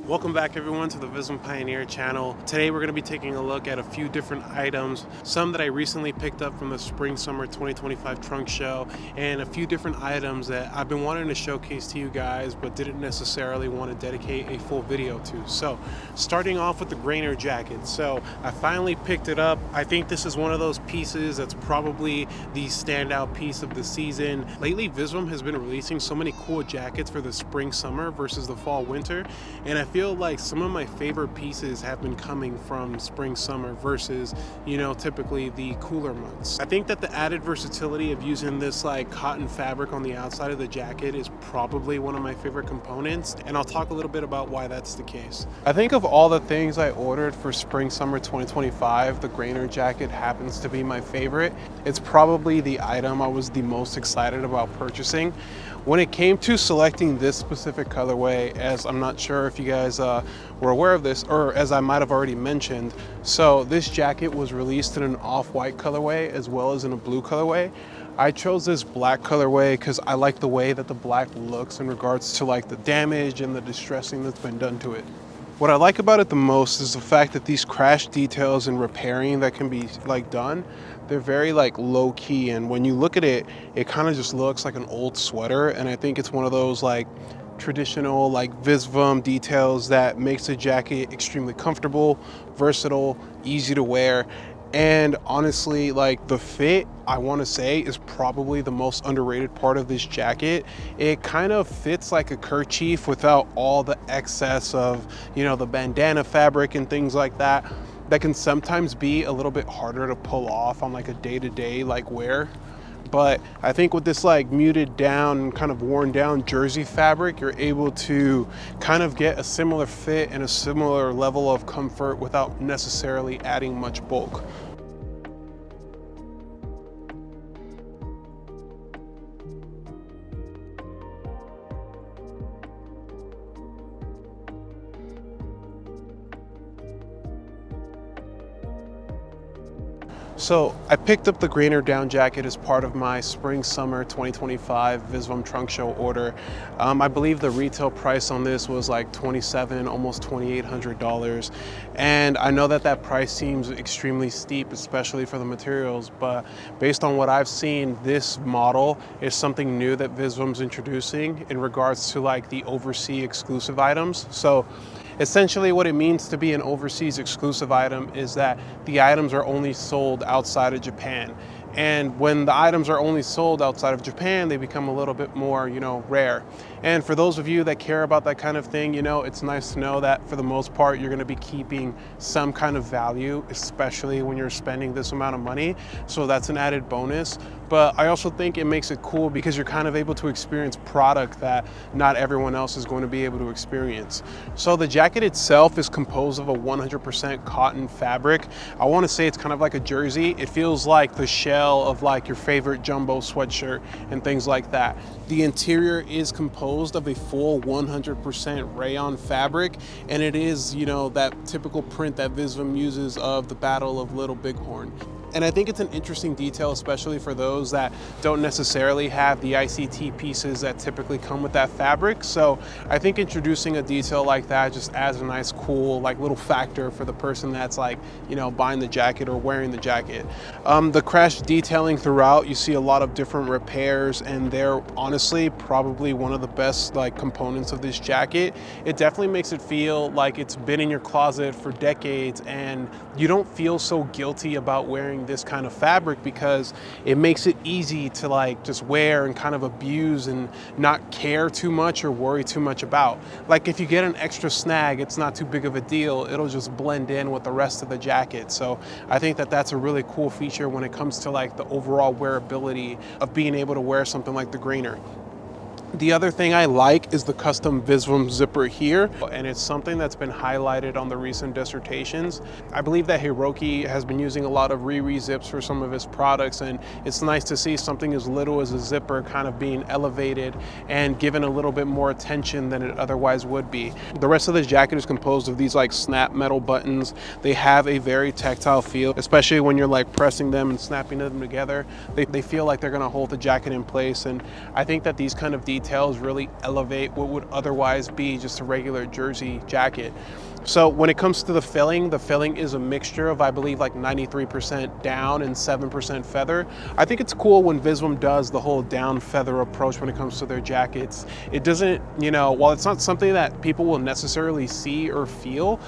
Welcome back everyone to the Visvim Pioneer channel. Today we're going to be taking a look at a few different items, some that I recently picked up from the Spring Summer 2025 trunk show, and a few different items that I've been wanting to showcase to you guys but didn't necessarily want to dedicate a full video to. So starting off with the GRENIER jacket. So I finally picked it up. I think this is one of those pieces that's probably the standout piece of the season. Lately Visvim has been releasing so many cool jackets for the spring summer versus the fall winter, and I feel like some of my favorite pieces have been coming from spring summer versus, you know, typically the cooler months. I think that the added versatility of using this like cotton fabric on the outside of the jacket is probably one of my favorite components, and I'll talk a little bit about why that's the case. I think of all the things I ordered for spring summer 2025, the GRENIER jacket happens to be my favorite. It's probably the item I was the most excited about purchasing. When it came to selecting this specific colorway, as I'm not sure if you guys were aware of this, or as I might have already mentioned, so this jacket was released in an off-white colorway as well as in a blue colorway. I chose this black colorway because I like the way that the black looks in regards to like the damage and the distressing that's been done to it. What I like about it the most is the fact that these crash details and repairing that can be like done, they're very like low key, and when you look at it, it kind of just looks like an old sweater, and I think it's one of those like traditional like Visvim details that makes the jacket extremely comfortable, versatile, easy to wear. And honestly, like the fit, I want to say, is probably the most underrated part of this jacket. It kind of fits like a kerchief without all the excess of, you know, the bandana fabric and things like that can sometimes be a little bit harder to pull off on like a day-to-day like wear. But I think with this like muted down, kind of worn down jersey fabric, you're able to kind of get a similar fit and a similar level of comfort without necessarily adding much bulk. So I picked up the GRENIER down jacket as part of my spring summer 2025 Visvim trunk show order. I believe the retail price on this was like $2,700, almost $2,800. And I know that that price seems extremely steep, especially for the materials, but based on what I've seen, this model is something new that Visvim's introducing in regards to like the overseas exclusive items. So essentially what it means to be an overseas exclusive item is that the items are only sold outside of Japan. And when the items are only sold outside of Japan, they become a little bit more, you know, rare. And for those of you that care about that kind of thing, you know, it's nice to know that for the most part, you're going to be keeping some kind of value, especially when you're spending this amount of money. So that's an added bonus. But I also think it makes it cool because you're kind of able to experience product that not everyone else is going to be able to experience. So the jacket itself is composed of a 100% cotton fabric. I want to say it's kind of like a jersey. It feels like the shell of like your favorite jumbo sweatshirt and things like that. The interior is composed of a full 100% rayon fabric, and it is, you know, that typical print that Visvim uses of the Battle of Little Bighorn. And I think it's an interesting detail, especially for those that don't necessarily have the ICT pieces that typically come with that fabric. So I think introducing a detail like that just adds a nice, cool, like little factor for the person that's like, you know, buying the jacket or wearing the jacket. The crash detailing throughout, you see a lot of different repairs, and they're honestly probably one of the best like components of this jacket. It definitely makes it feel like it's been in your closet for decades, and you don't feel so guilty about wearing this kind of fabric because it makes it easy to like just wear and kind of abuse and not care too much or worry too much about. Like if you get an extra snag, it's not too big of a deal. It'll just blend in with the rest of the jacket. So I think that that's a really cool feature when it comes to like the overall wearability of being able to wear something like the GRENIER. The other thing I like is the custom Visvim zipper here, and it's something that's been highlighted on the recent dissertations. I believe that Hiroki has been using a lot of zips for some of his products, and it's nice to see something as little as a zipper kind of being elevated and given a little bit more attention than it otherwise would be. The rest of the jacket is composed of these like snap metal buttons. They have a very tactile feel, especially when you're like pressing them and snapping them together. They feel like they're gonna hold the jacket in place, and I think that these kind of details details really elevate what would otherwise be just a regular jersey jacket. So when it comes to the filling is a mixture of, I believe, like 93% down and 7% feather. I think it's cool when Visvim does the whole down feather approach when it comes to their jackets. It doesn't, you know, while it's not something that people will necessarily see or feel,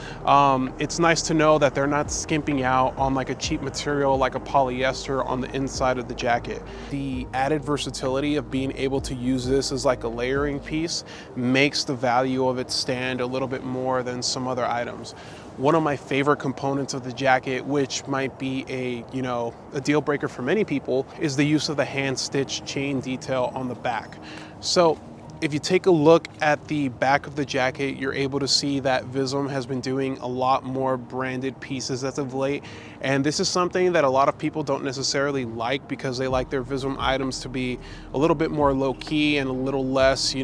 it's nice to know that they're not skimping out on like a cheap material like a polyester on the inside of the jacket. The added versatility of being able to use this as like a layering piece makes the value of it stand a little bit more than some other items. One of my favorite components of the jacket, which might be a deal breaker for many people, is the use of the hand stitched chain detail on the back. So if you take a look at the back of the jacket, you're able to see that Visvim has been doing a lot more branded pieces as of late. And this is something that a lot of people don't necessarily like because they like their Visvim items to be a little bit more low key and a little less,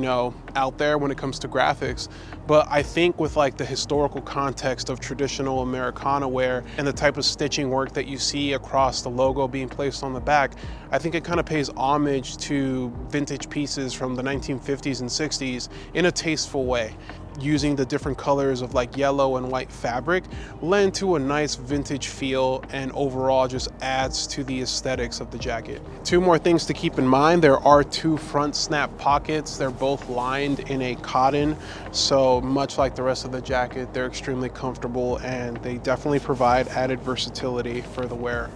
out there when it comes to graphics. But I think with like the historical context of traditional Americana wear and the type of stitching work that you see across the logo being placed on the back, I think it kind of pays homage to vintage pieces from the 1950s and 60s in a tasteful way. Using the different colors of like yellow and white fabric lend to a nice vintage feel and overall just adds to the aesthetics of the jacket. Two more things to keep in mind. There are two front snap pockets. They're both lined in a cotton, so much like the rest of the jacket, they're extremely comfortable and they definitely provide added versatility for the wear.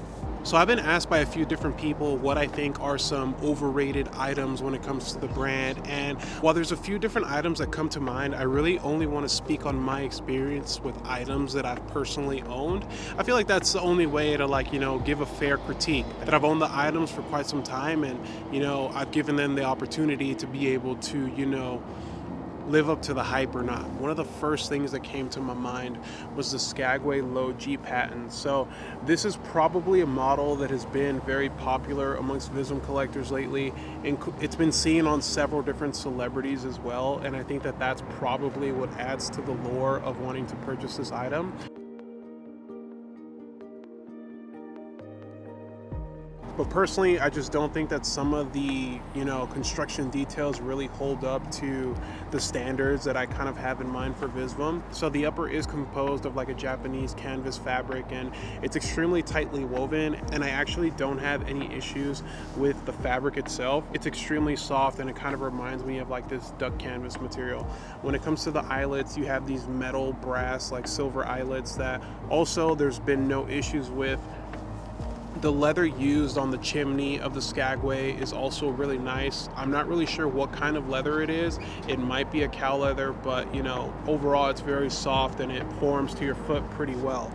So I've been asked by a few different people what I think are some overrated items when it comes to the brand, and while there's a few different items that come to mind, I really only want to speak on my experience with items that I've personally owned. I feel like that's the only way to give a fair critique. That I've owned the items for quite some time and I've given them the opportunity to be able to live up to the hype or not. One of the first things that came to my mind was the Skagway Lo G pattern. So this is probably a model that has been very popular amongst Visvim collectors lately, and it's been seen on several different celebrities as well, and I think that that's probably what adds to the lure of wanting to purchase this item. But personally, I just don't think that some of the, construction details really hold up to the standards that I kind of have in mind for Visvim. So the upper is composed of like a Japanese canvas fabric and it's extremely tightly woven, and I actually don't have any issues with the fabric itself. It's extremely soft and it kind of reminds me of like this duck canvas material. When it comes to the eyelets, you have these metal brass, like silver eyelets that also there's been no issues with. The leather used on the chimney of the Skagway is also really nice. I'm not really sure what kind of leather it is. It might be a cow leather, but overall it's very soft and it forms to your foot pretty well.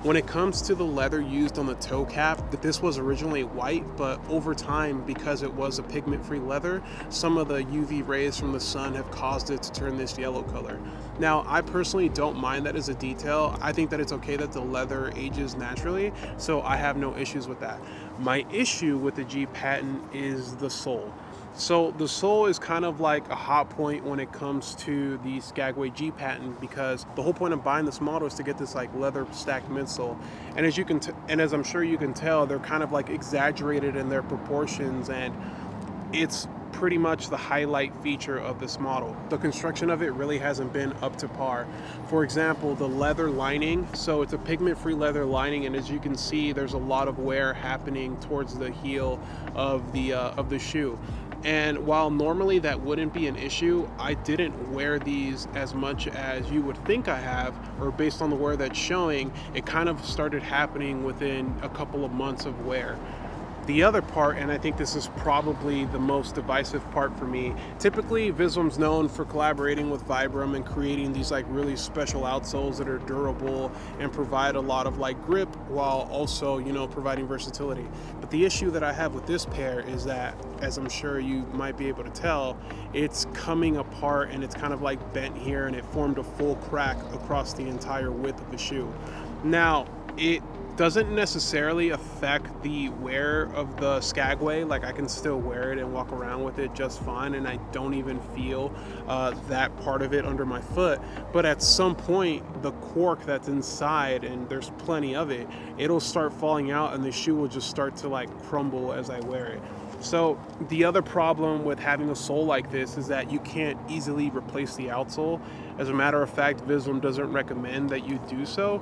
When it comes to the leather used on the toe cap, this was originally white, but over time, because it was a pigment-free leather, some of the UV rays from the sun have caused it to turn this yellow color. Now, I personally don't mind that as a detail. I think that it's okay that the leather ages naturally, so I have no issues with that. My issue with the g.patten is the sole. So the sole is kind of like a hot point when it comes to the Skagway g.patten, because the whole point of buying this model is to get this like leather stacked midsole. And as I'm sure you can tell, they're kind of like exaggerated in their proportions, and it's pretty much the highlight feature of this model. The construction of it really hasn't been up to par. For example, the leather lining, so it's a pigment-free leather lining, and as you can see, there's a lot of wear happening towards the heel of the shoe. And while normally that wouldn't be an issue, I didn't wear these as much as you would think I have, or based on the wear that's showing, it kind of started happening within a couple of months of wear. The other part, and I think this is probably the most divisive part for me, typically Visvim's known for collaborating with Vibram and creating these like really special outsoles that are durable and provide a lot of like grip while also, providing versatility. But the issue that I have with this pair is that, as I'm sure you might be able to tell, it's coming apart and it's kind of like bent here, and it formed a full crack across the entire width of the shoe. Now, it doesn't necessarily affect the wear of the Skagway. Like, I can still wear it and walk around with it just fine, and I don't even feel that part of it under my foot. But at some point, the cork that's inside, and there's plenty of it, it'll start falling out and the shoe will just start to like crumble as I wear it. So the other problem with having a sole like this is that you can't easily replace the outsole. As a matter of fact, Visvim doesn't recommend that you do so.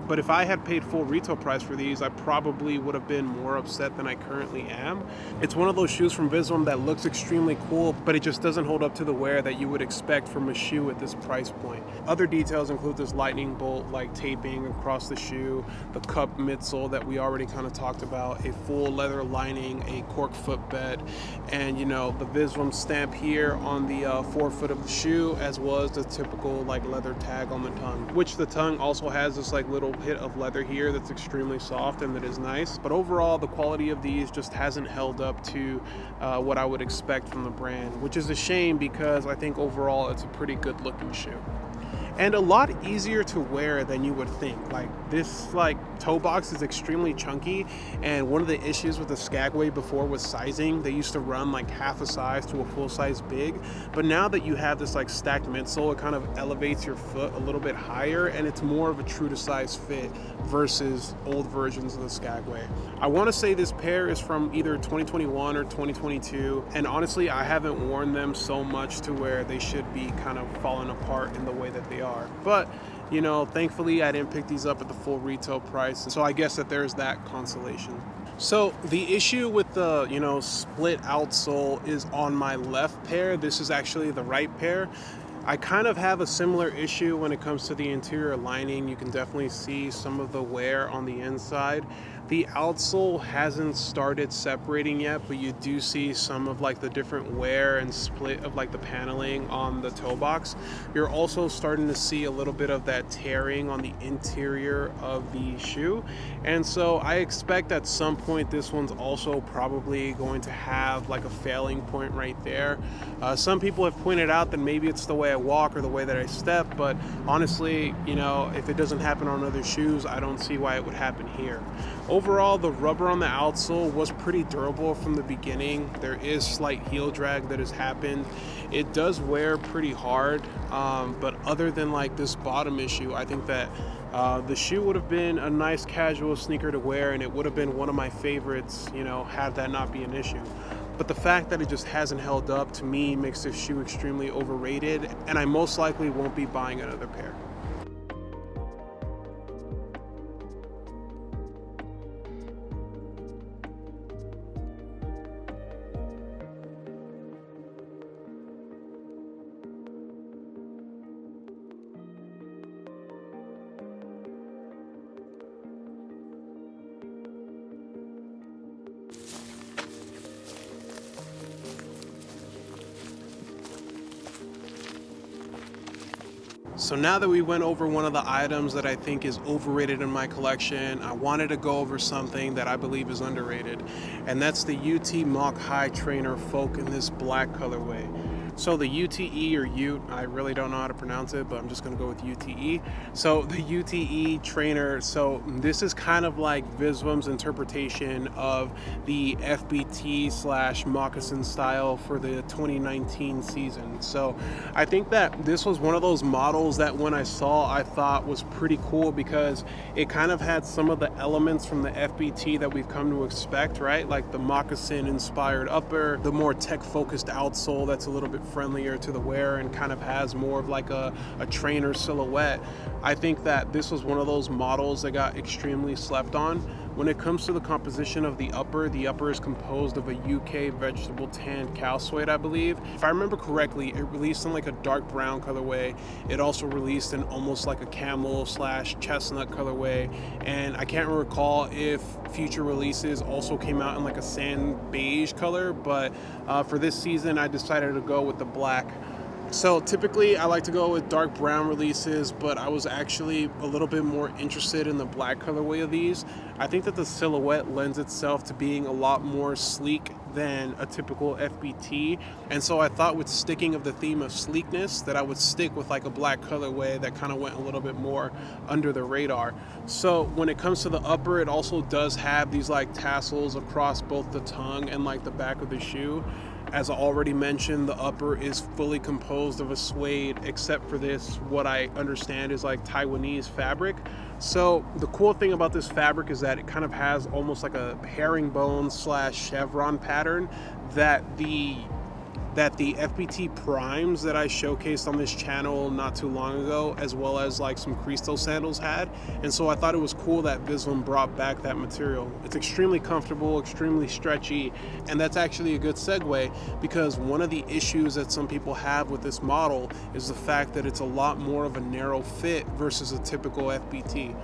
But if I had paid full retail price for these, I probably would have been more upset than I currently am. It's one of those shoes from Visvim that looks extremely cool, but it just doesn't hold up to the wear that you would expect from a shoe at this price point. Other details include this lightning bolt like taping across the shoe, the cup midsole that we already kind of talked about, a full leather lining, a cork footbed, and you know, the Visvim stamp here on the forefoot of the shoe, as well as the typical like leather tag on the tongue, which the tongue also has this like little hit of leather here that's extremely soft and that is nice. But overall, the quality of these just hasn't held up to what I would expect from the brand, which is a shame because I think overall it's a pretty good looking shoe and a lot easier to wear than you would think. Like this like toe box is extremely chunky, and one of the issues with the Skagway before was sizing. They used to run like half a size to a full size big, but now that you have this like stacked midsole, it kind of elevates your foot a little bit higher and it's more of a true to size fit versus old versions of the Skagway. I want to say this pair is from either 2021 or 2022, and honestly I haven't worn them so much to where they should be kind of falling apart in the way that they are. But you know, thankfully I didn't pick these up at the full retail price, so I guess that there's that consolation. So the issue with the, you know, split outsole is on my left pair. This is actually the right pair. I kind of have a similar issue when it comes to the interior lining. You can definitely see some of the wear on the inside. The outsole hasn't started separating yet, but you do see some of like the different wear and split of like the paneling on the toe box. You're also starting to see a little bit of that tearing on the interior of the shoe. And so I expect at some point this one's also probably going to have like a failing point right there. Some people have pointed out that maybe it's the way I walk or the way that I step, but honestly, you know, if it doesn't happen on other shoes, I don't see why it would happen here. Overall, the rubber on the outsole was pretty durable from the beginning. There is slight heel drag that has happened. It does wear pretty hard, but other than like this bottom issue, I think that the shoe would have been a nice casual sneaker to wear, and it would have been one of my favorites, you know, had that not be an issue. But the fact that it just hasn't held up, to me, makes this shoe extremely overrated, and I most likely won't be buying another pair. So now that we went over one of the items that I think is overrated in my collection, I wanted to go over something that I believe is underrated, and that's the UTE Moc Trainer Mid-Folk in this black colorway. So the UTE or Ute, I really don't know how to pronounce it, but I'm just gonna go with UTE. So the UTE trainer, so this is kind of like Visvim's interpretation of the FBT / moccasin style for the 2019 season. So I think that this was one of those models that when I saw, I thought was pretty cool because it kind of had some of the elements from the FBT that we've come to expect, right? Like the moccasin inspired upper, the more tech focused outsole that's a little bit friendlier to the wearer and kind of has more of like a trainer silhouette. I think that this was one of those models that got extremely slept on. When it comes to the composition of the upper is composed of a UK vegetable tanned cow suede, I believe. If I remember correctly, it released in like a dark brown colorway. It also released in almost like a camel / chestnut colorway. And I can't recall if future releases also came out in like a sand beige color, but for this season, I decided to go with the black. So typically I like to go with dark brown releases, but I was actually a little bit more interested in the black colorway of these. I think that the silhouette lends itself to being a lot more sleek than a typical FBT, and so I thought with sticking of the theme of sleekness that I would stick with like a black colorway that kind of went a little bit more under the radar. So when it comes to the upper, it also does have these like tassels across both the tongue and like the back of the shoe. As I already mentioned, the upper is fully composed of a suede, except for this, what I understand is like Taiwanese fabric. So the cool thing about this fabric is that it kind of has almost like a herringbone / chevron pattern that the FBT primes that I showcased on this channel not too long ago, as well as like some Cristo sandals had. And so I thought it was cool that Visvim brought back that material. It's extremely comfortable, extremely stretchy, and that's actually a good segue, because one of the issues that some people have with this model is the fact that it's a lot more of a narrow fit versus a typical FBT.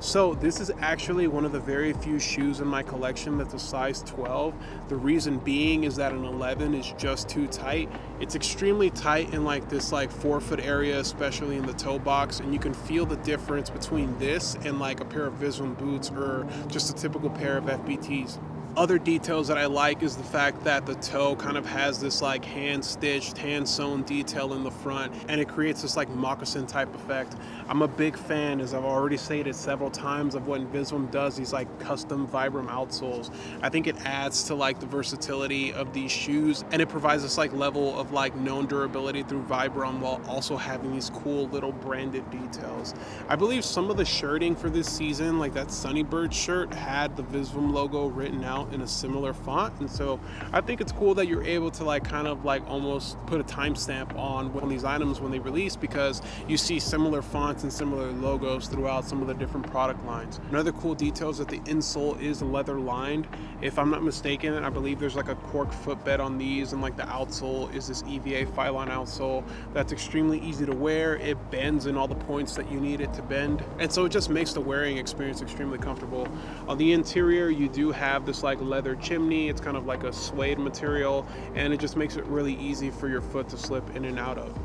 So this is actually one of the very few shoes in my collection that's a size 12. The reason being is that an 11 is just too tight. It's extremely tight in like this like forefoot area, especially in the toe box, and you can feel the difference between this and like a pair of Visvim boots or just a typical pair of FBTs. Other details that I like is the fact that the toe kind of has this like hand stitched, hand sewn detail in the front, and it creates this like moccasin type effect. I'm a big fan, as I've already stated several times, of when Visvim does these like custom Vibram outsoles. I think it adds to like the versatility of these shoes, and it provides this like level of like known durability through Vibram while also having these cool little branded details. I believe some of the shirting for this season, like that Sunnybird shirt, had the Visvim logo written out in a similar font, and so I think it's cool that you're able to like kind of like almost put a timestamp on these items when they release, because you see similar fonts and similar logos throughout some of the different product lines. Another cool detail is that the insole is leather lined. If I'm not mistaken, I believe there's like a cork footbed on these, and like the outsole is this EVA Phylon outsole that's extremely easy to wear. It bends in all the points that you need it to bend, and so it just makes the wearing experience extremely comfortable. On the interior, you do have this like leather chimney. It's kind of like a suede material, and it just makes it really easy for your foot to slip in and out of.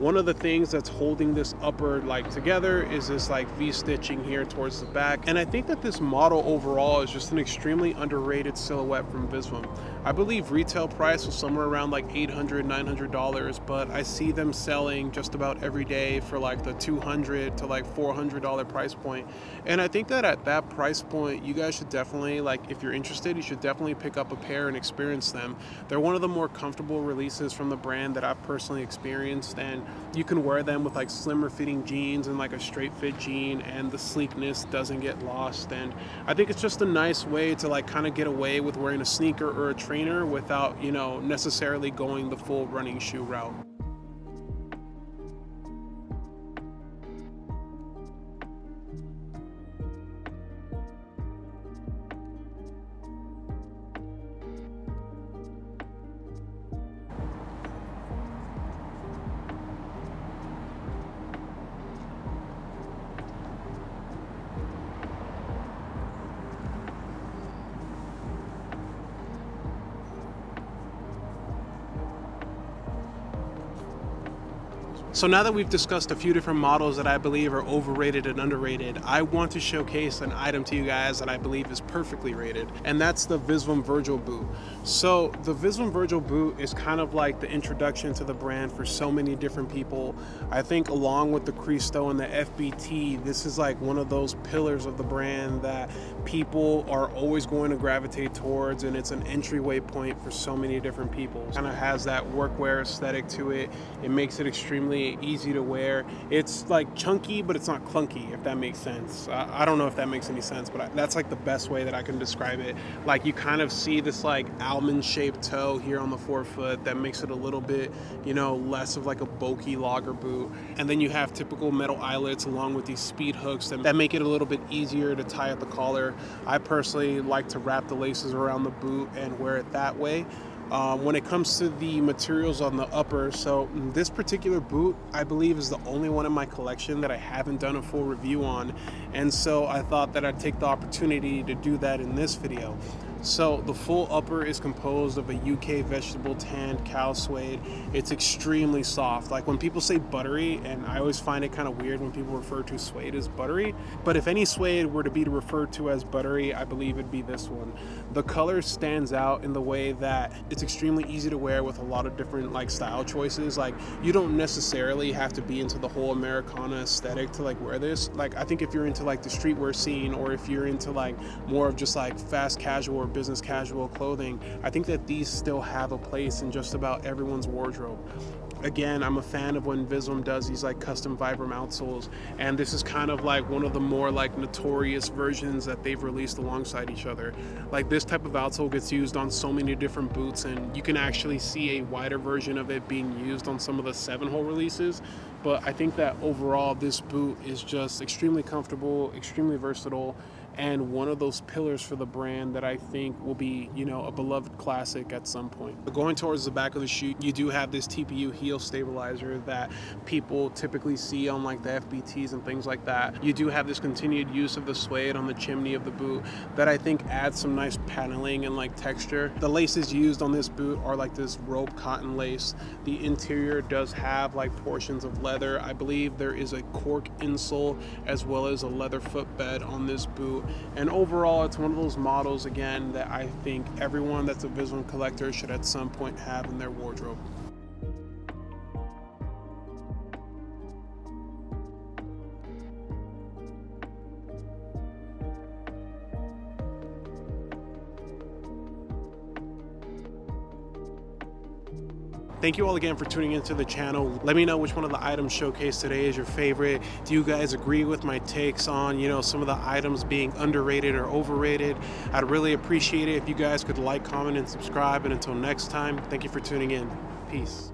One of the things that's holding this upper like together is this like V-stitching here towards the back, and I think that this model overall is just an extremely underrated silhouette from Visvim. I believe retail price was somewhere around like $800–900, but I see them selling just about every day for like the $200 to like $400 price point. And I think that at that price point, you guys should definitely, like, if you're interested, you should definitely pick up a pair and experience them. They're one of the more comfortable releases from the brand that I've personally experienced, and you can wear them with like slimmer fitting jeans and like a straight fit jean, and the sleekness doesn't get lost. And I think it's just a nice way to like kind of get away with wearing a sneaker or a trainer without, you know, necessarily going the full running shoe route. So now that we've discussed a few different models that I believe are overrated and underrated, I want to showcase an item to you guys that I believe is perfectly rated, and that's the Visvim Virgil boot. So the Visvim Virgil boot is kind of like the introduction to the brand for so many different people. I think along with the Cristo and the FBT, this is like one of those pillars of the brand that people are always going to gravitate towards, and it's an entryway point for so many different people. It kind of has that workwear aesthetic to it. It makes it extremely easy to wear. It's like chunky, but it's not clunky, if that makes sense. I don't know if that makes any sense, but that's like the best way that I can describe it. Like, you kind of see this like almond shaped toe here on the forefoot that makes it a little bit, you know, less of like a bulky logger boot. And then you have typical metal eyelets along with these speed hooks that make it a little bit easier to tie at the collar. I personally like to wrap the laces around the boot and wear it that way. When it comes to the materials on the upper, so this particular boot I believe is the only one in my collection that I haven't done a full review on, and so I thought that I'd take the opportunity to do that in this video. So the full upper is composed of a UK vegetable tanned cow suede. It's extremely soft. Like, when people say buttery, and I always find it kind of weird when people refer to suede as buttery, but if any suede were to be referred to as buttery, I believe it'd be this one. The color stands out in the way that it's extremely easy to wear with a lot of different like style choices. Like, you don't necessarily have to be into the whole Americana aesthetic to like wear this. Like, I think if you're into like the streetwear scene, or if you're into like more of just like fast casual or business casual clothing, I think that these still have a place in just about everyone's wardrobe. Again, I'm a fan of when Visvim does these like custom Vibram outsoles, and this is kind of like one of the more like notorious versions that they've released alongside each other. Like this type of outsole gets used on so many different boots, and you can actually see a wider version of it being used on some of the 7-hole releases. But I think that overall this boot is just extremely comfortable, extremely versatile, and one of those pillars for the brand that I think will be, you know, a beloved classic at some point. But going towards the back of the shoe, you do have this TPU heel stabilizer that people typically see on like the FBTs and things like that. You do have this continued use of the suede on the chimney of the boot that I think adds some nice paneling and like texture. The laces used on this boot are like this rope cotton lace. The interior does have like portions of leather. I believe there is a cork insole as well as a leather footbed on this boot. And overall, it's one of those models, again, that I think everyone that's a Visvim collector should at some point have in their wardrobe. Thank you all again for tuning into the channel. Let me know which one of the items showcased today is your favorite. Do you guys agree with my takes on, you know, some of the items being underrated or overrated? I'd really appreciate it if you guys could like, comment, and subscribe. And until next time, thank you for tuning in. Peace.